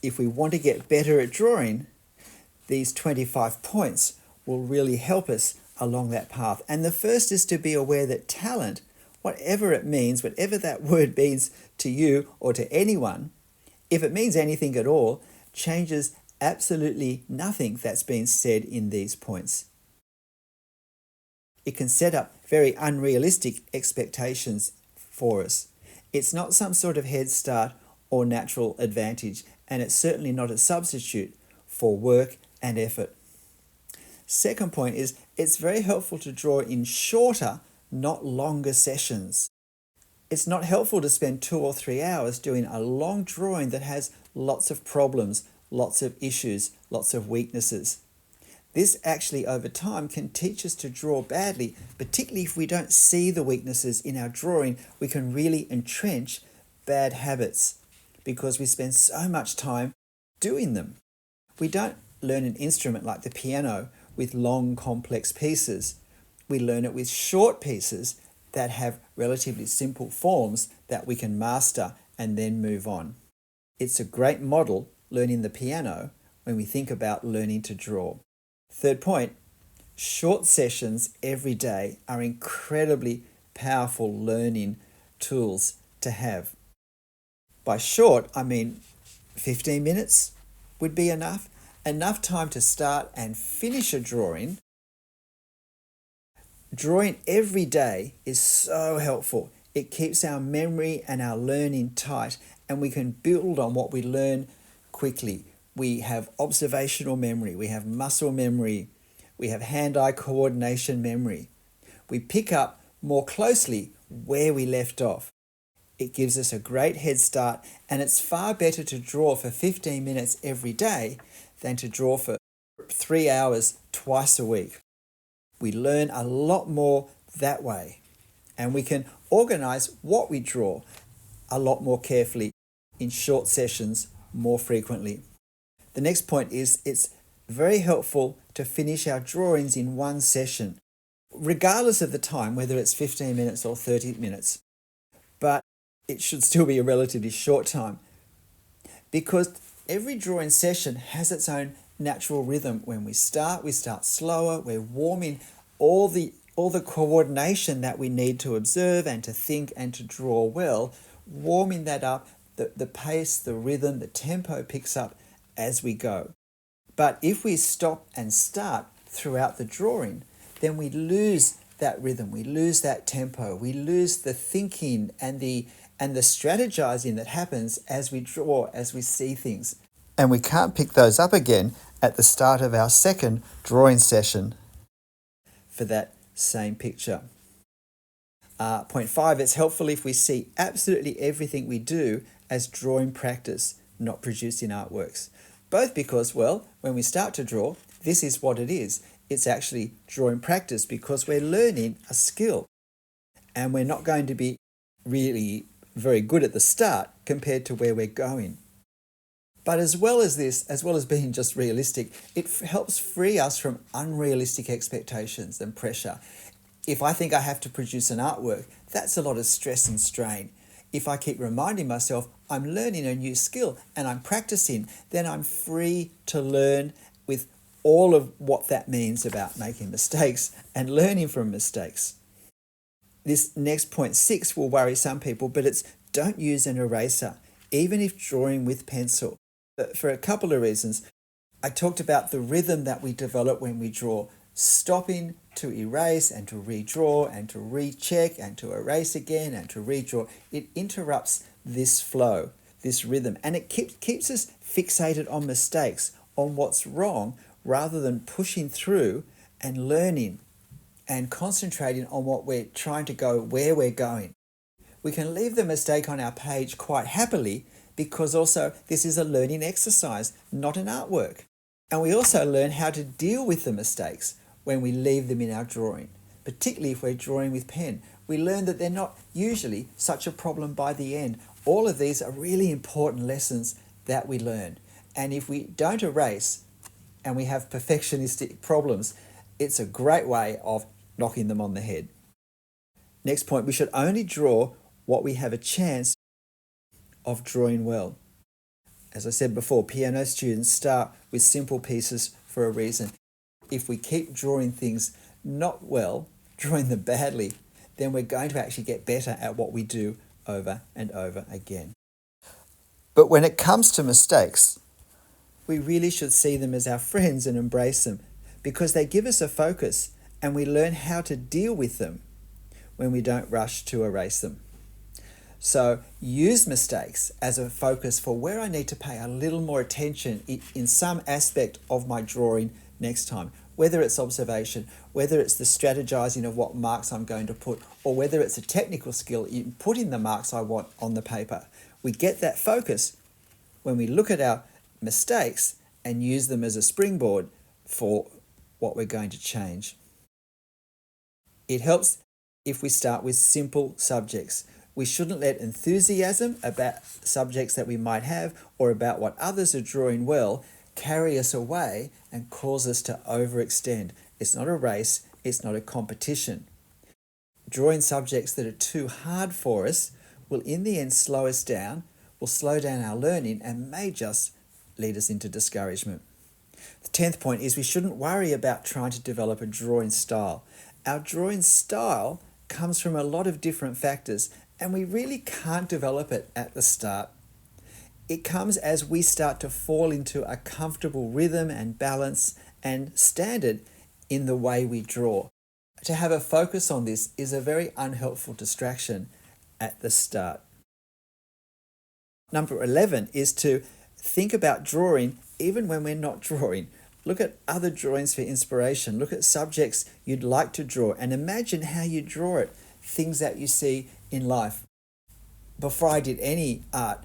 if we want to get better at drawing, these 25 points will really help us along that path. And the first is to be aware that talent, whatever it means, whatever that word means to you or to anyone, if it means anything at all, changes absolutely nothing that's been said in these points. It can set up very unrealistic expectations for us. It's not some sort of head start or natural advantage, and it's certainly not a substitute for work and effort. Second point is it's very helpful to draw in shorter, not longer sessions. It's not helpful to spend 2 or 3 hours doing a long drawing that has lots of problems, lots of issues, lots of weaknesses. This actually over time can teach us to draw badly, particularly if we don't see the weaknesses in our drawing. We can really entrench bad habits because we spend so much time doing them. We don't learn an instrument like the piano with long, complex pieces. We learn it with short pieces that have relatively simple forms that we can master and then move on. It's a great model, learning the piano, when we think about learning to draw. Third point, short sessions every day are incredibly powerful learning tools to have. By short, I mean 15 minutes would be enough time to start and finish a drawing. Drawing every day is so helpful. It keeps our memory and our learning tight, and we can build on what we learn quickly. We have observational memory, we have muscle memory, we have hand-eye coordination memory. We pick up more closely where we left off. It gives us a great head start, and it's far better to draw for 15 minutes every day than to draw for 3 hours twice a week. We learn a lot more that way, and we can organize what we draw a lot more carefully in short sessions more frequently. The next point is it's very helpful to finish our drawings in one session, regardless of the time, whether it's 15 minutes or 30 minutes. But it should still be a relatively short time, because every drawing session has its own natural rhythm. When we start slower, we're warming all the coordination that we need to observe and to think and to draw well, warming that up, the pace, the rhythm, the tempo picks up as we go. But if we stop and start throughout the drawing, then we lose that rhythm, we lose that tempo, we lose the thinking and the strategizing that happens as we draw, as we see things. And we can't pick those up again at the start of our second drawing session for that same picture. Point 5, it's helpful if we see absolutely everything we do as drawing practice, not producing artworks. Both because, well, when we start to draw, this is what it is. It's actually drawing practice because we're learning a skill, and we're not going to be really very good at the start compared to where we're going. But as well as this, as well as being just realistic, it helps free us from unrealistic expectations and pressure. If I think I have to produce an artwork, that's a lot of stress and strain. If I keep reminding myself I'm learning a new skill and I'm practicing, then I'm free to learn with all of what that means about making mistakes and learning from mistakes. This next point 6 will worry some people, but it's don't use an eraser, even if drawing with pencil. For a couple of reasons. I talked about the rhythm that we develop when we draw, stopping to erase and to redraw and to recheck and to erase again and to redraw. It interrupts this flow, this rhythm, and it keeps us fixated on mistakes, on what's wrong, rather than pushing through and learning and concentrating on what we're trying to go, where we're going. We can leave the mistake on our page quite happily because also this is a learning exercise, not an artwork. And we also learn how to deal with the mistakes when we leave them in our drawing, particularly if we're drawing with pen. We learn that they're not usually such a problem by the end. All of these are really important lessons that we learn. And if we don't erase and we have perfectionistic problems, it's a great way of knocking them on the head. Next point, we should only draw what we have a chance of drawing well. As I said before, piano students start with simple pieces for a reason. If we keep drawing things not well, drawing them badly, then we're going to actually get better at what we do over and over again. But when it comes to mistakes, we really should see them as our friends and embrace them, because they give us a focus and we learn how to deal with them when we don't rush to erase them. So use mistakes as a focus for where I need to pay a little more attention in some aspect of my drawing next time, whether it's observation, whether it's the strategizing of what marks I'm going to put, or whether it's a technical skill in putting the marks I want on the paper. We get that focus when we look at our mistakes and use them as a springboard for what we're going to change. It helps if we start with simple subjects. We shouldn't let enthusiasm about subjects that we might have or about what others are drawing well carry us away and cause us to overextend. It's not a race, it's not a competition. Drawing subjects that are too hard for us will in the end slow us down, will slow down our learning, and may just lead us into discouragement. The 10th point is we shouldn't worry about trying to develop a drawing style. Our drawing style comes from a lot of different factors, and we really can't develop it at the start. It comes as we start to fall into a comfortable rhythm and balance and standard in the way we draw. To have a focus on this is a very unhelpful distraction at the start. Number 11 is to think about drawing even when we're not drawing. Look at other drawings for inspiration. Look at subjects you'd like to draw and imagine how you draw it, things that you see in life. Before I did any art,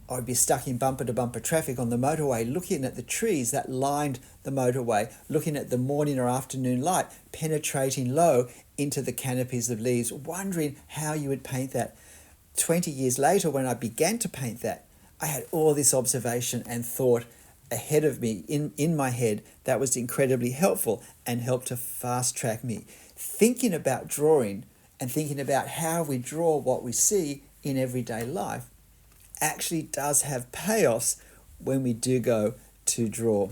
I'd be stuck in bumper-to-bumper traffic on the motorway, looking at the trees that lined the motorway, looking at the morning or afternoon light penetrating low into the canopies of leaves, wondering how you would paint that. 20 years later, when I began to paint that, I had all this observation and thought ahead of me in my head that was incredibly helpful and helped to fast track me. Thinking about drawing and thinking about how we draw what we see in everyday life actually does have payoffs when we do go to draw.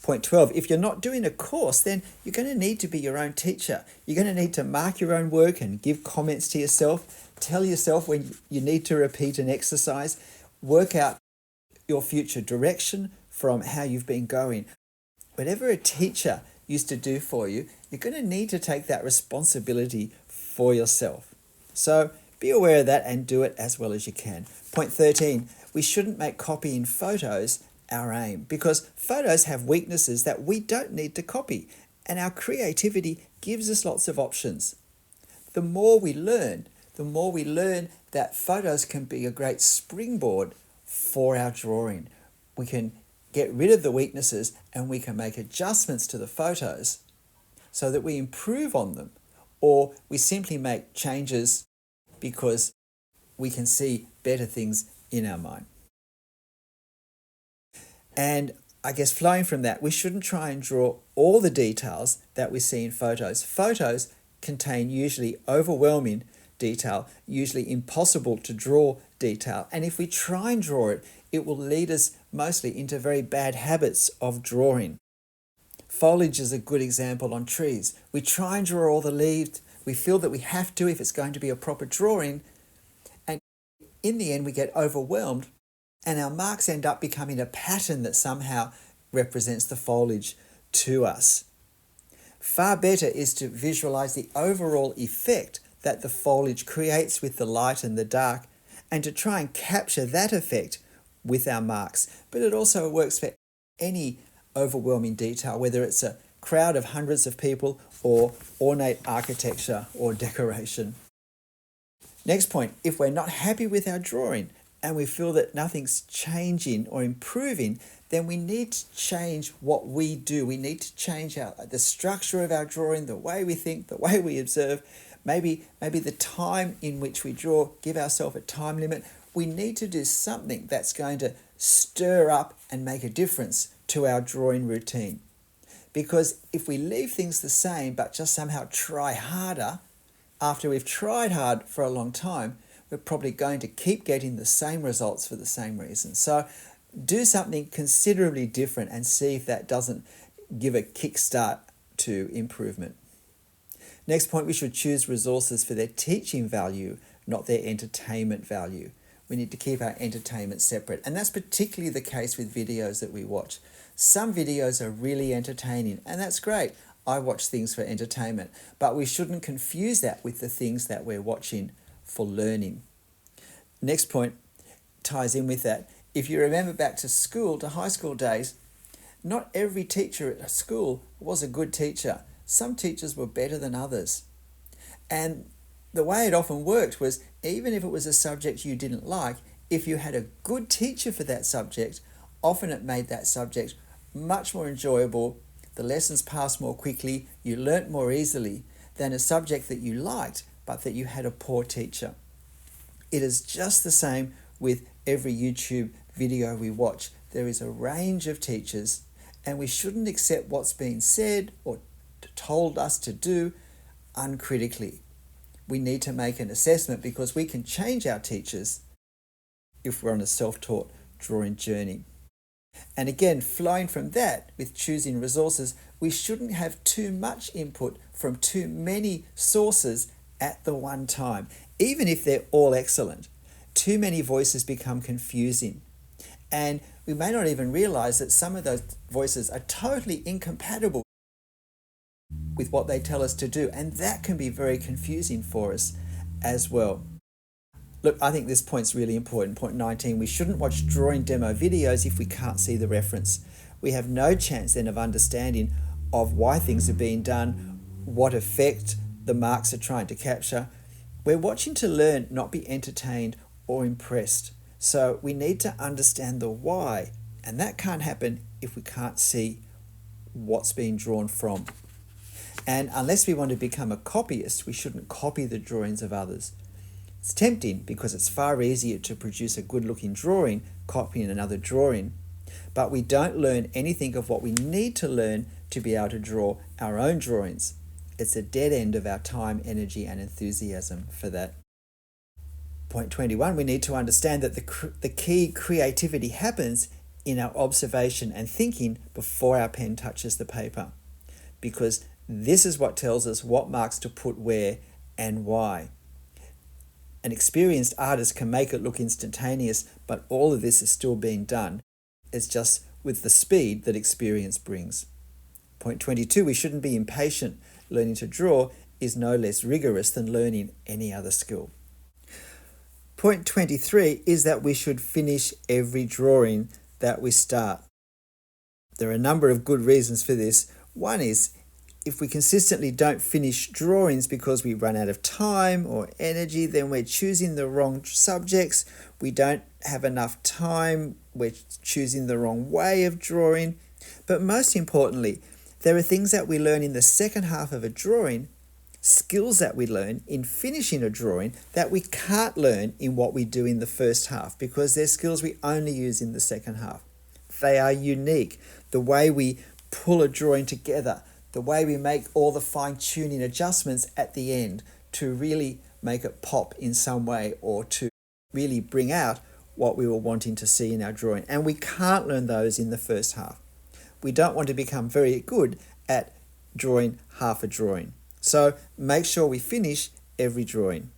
Point 12, if you're not doing a course, then you're going to need to be your own teacher. You're going to need to mark your own work and give comments to yourself, tell yourself when you need to repeat an exercise, work out your future direction from how you've been going. Whatever a teacher used to do for you, you're going to need to take that responsibility for yourself. So be aware of that and do it as well as you can. Point 13, we shouldn't make copying photos our aim, because photos have weaknesses that we don't need to copy, and our creativity gives us lots of options. The more we learn that photos can be a great springboard for our drawing. We can get rid of the weaknesses and we can make adjustments to the photos so that we improve on them, or we simply make changes because we can see better things in our mind. And I guess flowing from that, we shouldn't try and draw all the details that we see in photos. Photos contain usually overwhelming detail, usually impossible to draw detail. And if we try and draw it, it will lead us mostly into very bad habits of drawing. Foliage is a good example on trees. We try and draw all the leaves. We feel that we have to if it's going to be a proper drawing. And in the end, we get overwhelmed and our marks end up becoming a pattern that somehow represents the foliage to us. Far better is to visualize the overall effect that the foliage creates with the light and the dark, and to try and capture that effect with our marks. But it also works for any overwhelming detail, whether it's a crowd of hundreds of people or ornate architecture or decoration. Next point, if we're not happy with our drawing and we feel that nothing's changing or improving, then we need to change what we do. We need to change the structure of our drawing, the way we think, the way we observe, maybe the time in which we draw, give ourselves a time limit. We need to do something that's going to stir up and make a difference to our drawing routine. Because if we leave things the same but just somehow try harder, after we've tried hard for a long time, we're probably going to keep getting the same results for the same reason. So Do something considerably different and see if that doesn't give a kickstart to improvement. Next point, we should choose resources for their teaching value, not their entertainment value. We need to keep our entertainment separate. And that's particularly the case with videos that we watch. Some videos are really entertaining, and that's great. I watch things for entertainment, but we shouldn't confuse that with the things that we're watching for learning. Next point ties in with that. If you remember back to school, to high school days, not every teacher at a school was a good teacher. Some teachers were better than others. And the way it often worked was, even if it was a subject you didn't like, if you had a good teacher for that subject, often it made that subject much more enjoyable. The lessons passed more quickly, you learnt more easily than a subject that you liked, but that you had a poor teacher. It is just the same with every YouTube video we watch. There is a range of teachers, and we shouldn't accept what's being said or told us to do uncritically. We need to make an assessment, because we can change our teachers if we're on a self-taught drawing journey. And again, flowing from that, with choosing resources, we shouldn't have too much input from too many sources at the one time, even if they're all excellent. Too many voices become confusing, and we may not even realize that some of those voices are totally incompatible with what they tell us to do, and that can be very confusing for us as well. Look, I think this point's really important. Point 19, we shouldn't watch drawing demo videos if we can't see the reference. We have no chance then of understanding of why things are being done, what effect the marks are trying to capture. We're watching to learn, not be entertained or impressed. So we need to understand the why, and that can't happen if we can't see what's being drawn from. And unless we want to become a copyist, we shouldn't copy the drawings of others. It's tempting, because it's far easier to produce a good-looking drawing copying another drawing, but we don't learn anything of what we need to learn to be able to draw our own drawings. It's a dead end of our time, energy, and enthusiasm for that. Point 21, we need to understand that the key creativity happens in our observation and thinking before our pen touches the paper, because this is what tells us what marks to put where and why. An experienced artist can make it look instantaneous, but all of this is still being done. It's just with the speed that experience brings. Point 22, we shouldn't be impatient. Learning to draw is no less rigorous than learning any other skill. Point 23 is that we should finish every drawing that we start. There are a number of good reasons for this. One is, if we consistently don't finish drawings because we run out of time or energy, then we're choosing the wrong subjects. We don't have enough time. We're choosing the wrong way of drawing. But most importantly, there are things that we learn in the second half of a drawing, skills that we learn in finishing a drawing, that we can't learn in what we do in the first half, because they're skills we only use in the second half. They are unique. The way we pull a drawing together, the way we make all the fine-tuning adjustments at the end to really make it pop in some way, or to really bring out what we were wanting to see in our drawing. And we can't learn those in the first half. We don't want to become very good at drawing half a drawing. So make sure we finish every drawing.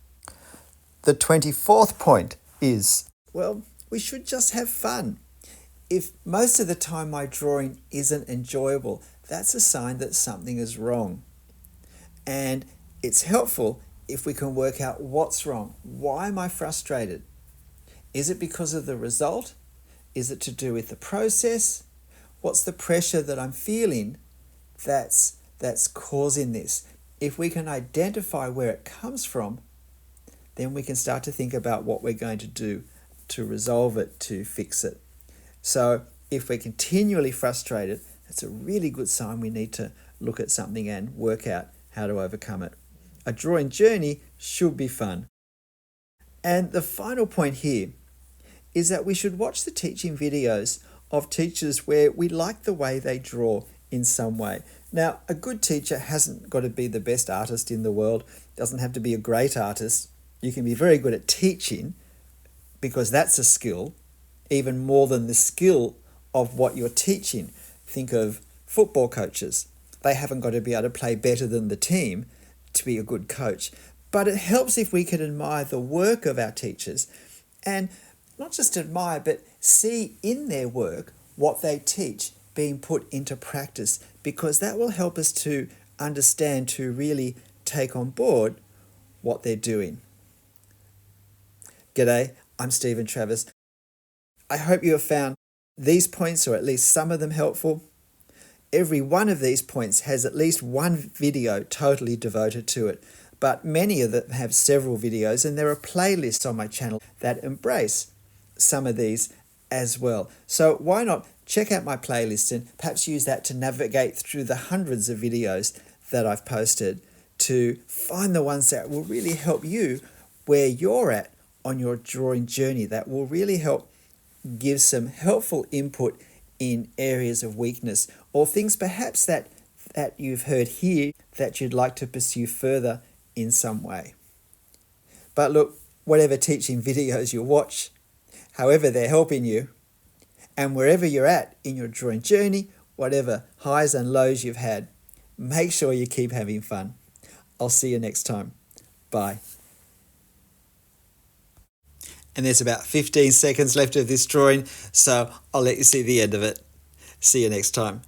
The 24th point is, well, we should just have fun. If most of the time my drawing isn't enjoyable, that's a sign that something is wrong. And it's helpful if we can work out what's wrong. Why am I frustrated? Is it because of the result? Is it to do with the process? What's the pressure that I'm feeling that's causing this? If we can identify where it comes from, then we can start to think about what we're going to do to resolve it, to fix it. So if we're continually frustrated, it's a really good sign we need to look at something and work out how to overcome it. A drawing journey should be fun. And the final point here is that we should watch the teaching videos of teachers where we like the way they draw in some way. Now, a good teacher hasn't got to be the best artist in the world, doesn't have to be a great artist. You can be very good at teaching, because that's a skill, even more than the skill of what you're teaching. Think of football coaches. They haven't got to be able to play better than the team to be a good coach. But it helps if we can admire the work of our teachers and not just admire, but see in their work what they teach being put into practice, because that will help us to understand, to really take on board what they're doing. G'day, I'm Stephen Travers. I hope you have found these points, or at least some of them, helpful. Every one of these points has at least one video totally devoted to it, but many of them have several videos, and there are playlists on my channel that embrace some of these as well. So why not check out my playlist and perhaps use that to navigate through the hundreds of videos that I've posted to find the ones that will really help you where you're at on your drawing journey, that will really help give some helpful input in areas of weakness or things perhaps that you've heard here that you'd like to pursue further in some way. But look, whatever teaching videos you watch, however they're helping you, and wherever you're at in your drawing journey, whatever highs and lows you've had, make sure you keep having fun. I'll see you next time. Bye. And there's about 15 seconds left of this drawing, so I'll let you see the end of it. See you next time.